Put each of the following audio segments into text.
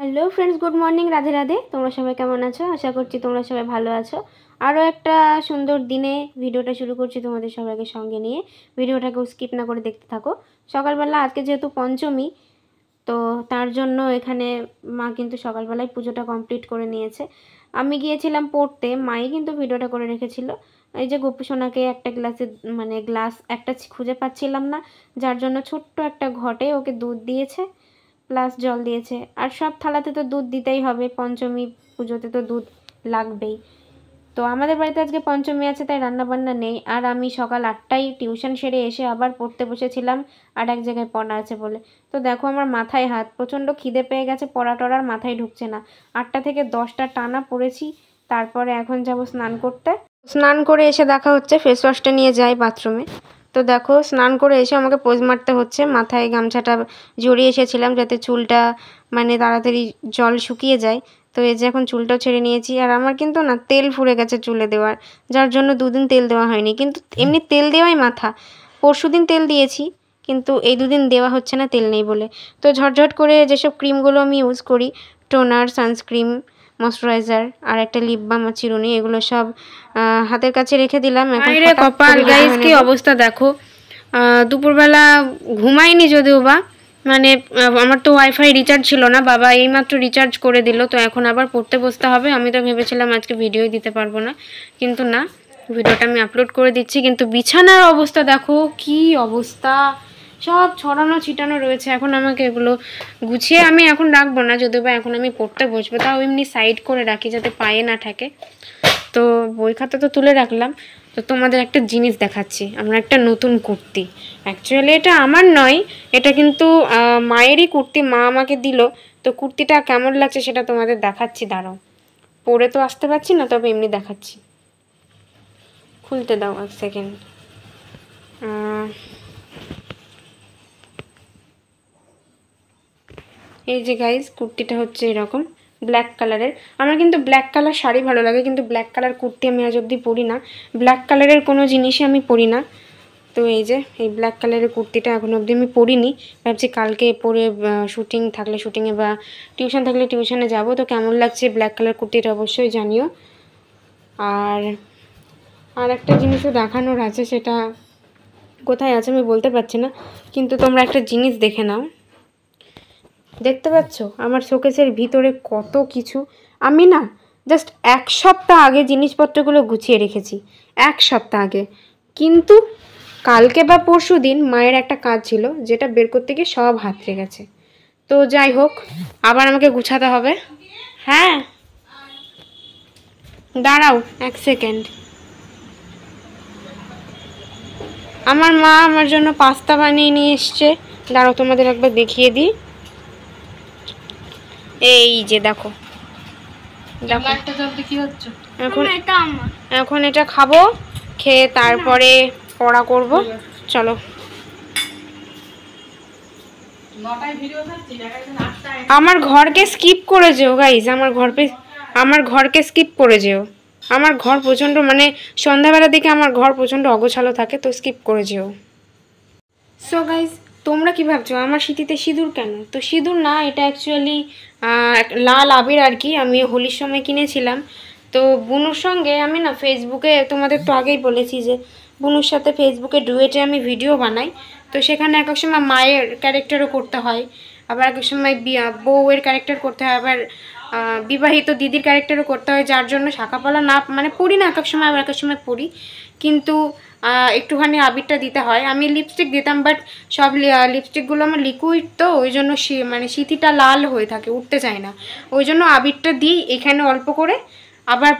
Hello friends, good morning, Radhe Radhe. তোমরা সবাই কেমন আছো? আশা করছি তোমরা সবাই ভালো আছো। আরও একটা সুন্দর দিনে ভিডিওটা শুরু করছি তোমাদের সবাইকে সঙ্গে নিয়ে। ভিডিওটাকেও স্কিপ না করে দেখতে থাকো। সকালবেলা আজকে যেহেতু পঞ্চমী, তো তার জন্য এখানে মা কিন্তু সকালবেলায় পুজোটা কমপ্লিট করে নিয়েছে। আমি গিয়েছিলাম পড়তে, মাই কিন্তু ভিডিওটা করে রেখেছিল। এই যে গোপু সোনাকে একটা গ্লাস একটা খুঁজে পাচ্ছিলাম না, যার জন্য ছোট্ট একটা ঘটে ওকে দুধ দিয়েছে প্লাস জল দিয়েছে। আর সব থালাতে তো দুধ দিতেই হবে, পঞ্চমী পুজোতে তো দুধ লাগবেই। তো আমাদের বাড়িতে আজকে পঞ্চমী আছে, তাই রান্নাবান্না নেই। আর আমি সকাল 8টায় টিউশন সেরে এসে আবার পড়তে বসেছিলাম, আর এক জায়গায় পড়া আছে বলে। তো দেখো আমার মাথায় হাত, প্রচণ্ড খিদে পেয়ে গেছে, পড়া টড়ার মাথায় ঢুকছে না। 8টা থেকে 10টা টানা পড়েছি। তারপরে এখন যাব স্নান করতে। স্নান করে এসে দেখা হচ্ছে ফেস ওয়াশটা নিয়ে যাই বাথরুমে। তো দেখো স্নান করে এসে আমাকে পোজ মারতে হচ্ছে। মাথায় গামছাটা জড়িয়ে এসেছিলাম যাতে চুলটা তাড়াতাড়ি জল শুকিয়ে যায়। তো এই যে এখন চুলটাও ছেড়ে নিয়েছি। আর আমার কিন্তু না তেল ফুরে গেছে চুলে দেওয়ার, যার জন্য 2 দিন তেল দেওয়া হয়নি। কিন্তু এমনি তেল দেওয়াই মাথা, পরশুদিন তেল দিয়েছি, কিন্তু এই 2 দিন দেওয়া হচ্ছে না তেল নেই বলে। তো ঝটঝট করে যেসব ক্রিমগুলো আমি ইউজ করি, টোনার, সানস্ক্রিন, ময়শ্চারাইজার আর একটা লিপ বাম আর চিরুনি, এগুলো সব হাতের কাছে রেখে দিলাম। কপাল গাইস কি অবস্থা দেখো। দুপুরবেলা ঘুমাইনি যদিও বা, আমার তো ওয়াইফাই রিচার্জ ছিল না, বাবা এইমাত্র রিচার্জ করে দিল। তো এখন আবার পড়তে বসতে হবে। আমি তো ভেবেছিলাম আজকে ভিডিওই দিতে পারবো না, কিন্তু না, ভিডিওটা আমি আপলোড করে দিচ্ছি। কিন্তু বিছানার অবস্থা দেখো কি অবস্থা, সব ছড়ানো ছিটানো রয়েছে। এখন আমাকে এগুলো গুছিয়ে আমি এখন রাখবো না, যদিও বা এখন আমি পড়তে বসবো, তাও এমনি সাইড করে রাখি যাতে পায়ে না থাকে। তো বই খাতা তো তুলে রাখলাম। তো তোমাদের একটা জিনিস দেখাচ্ছি, আমার একটা নতুন কুর্তি। অ্যাকচুয়ালি এটা আমার নয়, এটা কিন্তু মায়েরই কুর্তি, মা আমাকে দিল। তো কুর্তিটা কেমন লাগছে সেটা তোমাদের দেখাচ্ছি, দাঁড়াও। পরে তো আসতে পারছি না, তবে এমনি দেখাচ্ছি। খুলতে দাও 1 সেকেন্ড। এই যে গাইজ, কুর্তিটা হচ্ছে এরকম ব্ল্যাক কালারের। আমার কিন্তু ব্ল্যাক কালার শাড়ি ভালো লাগে, কিন্তু ব্ল্যাক কালার কুর্তি আমি আজ অবধি পরি না। ব্ল্যাক কালারের কোনো জিনিসই আমি পরি না। তো এই যে এই ব্ল্যাক কালারের কুর্তিটা এখন অবধি আমি পরিনি। ভাবছি কালকে পরে শুটিং থাকলে শুটিংয়ে বা টিউশন থাকলে টিউশনে যাব। তো কেমন লাগছে ব্ল্যাক কালার কুর্তিটা অবশ্যই জানিও। আর একটা জিনিসও দেখানোর আছে, সেটা কোথায় আছে আমি বলতে পারছি না, কিন্তু তোমরা একটা জিনিস দেখে নাও। দেখতে পাচ্ছ আমার শোকেসের ভিতরে কত কিছু। আমি না জাস্ট 1 সপ্তাহ আগে জিনিসপত্রগুলো গুছিয়ে রেখেছি, 1 সপ্তাহ আগে। কিন্তু কালকে বা পরশু দিন মায়ের একটা কাজ ছিল, যেটা বের করতে গিয়ে সব হাতড়ে গেছে। তো যাই হোক, আবার আমাকে গুছাতে হবে। হ্যাঁ দাঁড়াও 1 সেকেন্ড। আমার মা আমার জন্য পাস্তা বানিয়ে নিয়ে এসছে, দাঁড়াও তোমাদের একবার দেখিয়ে দিই। এই যে দেখো দেখো, এখন এটা খাবো, খেয়ে তারপরে পড়া করব। চলো। আমার ঘরকে স্কিপ করে যেও গাইজ, আমার ঘরকে স্কিপ করে যেও। আমার ঘর প্রচণ্ড সন্ধ্যাবেলার দিকে আমার ঘর প্রচণ্ড অগোছালো থাকে, তো স্কিপ করে যেও। সো গাইজ, তোমরা কি ভাবছো আমার সিঁথিতে সিঁদুর কেন? তো সিঁদুর না, এটা অ্যাকচুয়ালি লাল আবির আর কি, আমি হোলির সময় কিনেছিলাম। তো বুনুর সঙ্গে আমি না ফেসবুকে, তোমাদের তো আগেই বলেছি যে বুনুর সাথে ফেসবুকে ডুয়েটে আমি ভিডিও বানাই। তো সেখানে এক এক সময় মায়ের ক্যারেক্টারও করতে হয়, আবার এক এক সময় বউয়ের ক্যারেক্টার করতে হয়, আবার বিবাহিত দিদির ক্যারেক্টারও করতে হয়, যার জন্য শাঁখাপলা না পড়ি না এক এক সময়, আবার এক এক সময় পড়ি। কিন্তু একটুখানি আবিরটা দিতে হয়। আমি লিপস্টিক দিতাম, বাট সব লিপস্টিকগুলো আমার লিকুইড, তো ওই জন্য সিঁথিটা লাল হয়ে থাকে, উঠতে চায় না। ওই জন্য আবিরটা দিই এখানে অল্প করে, আবার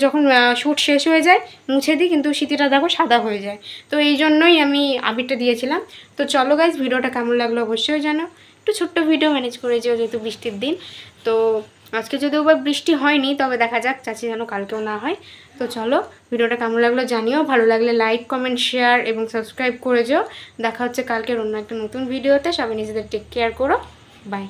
যখন শ্যুট শেষ হয়ে যায় মুছে দিই, কিন্তু সিঁথিটা দেখো সাদা হয়ে যায়। তো এই জন্যই আমি আবিরটা দিয়েছিলাম। তো চলো গাইজ, ভিডিওটা কেমন লাগলো অবশ্যই জানো। একটু ছোট্ট ভিডিও ম্যানেজ করে যেও, যেহেতু বৃষ্টির দিন। তো আজকে যদিও বা বৃষ্টি হয়নি, তবে দেখা যাক, চাচি যেন কালকেও না হয়। তো চলো, ভিডিওটা কেমন লাগলো জানিও। ভালো লাগলে লাইক, কমেন্ট, শেয়ার এবং সাবস্ক্রাইব করে যেও। দেখা হচ্ছে কালকের অন্য একটা নতুন ভিডিওতে। সবাই নিজেদের টেক কেয়ার করো। বাই।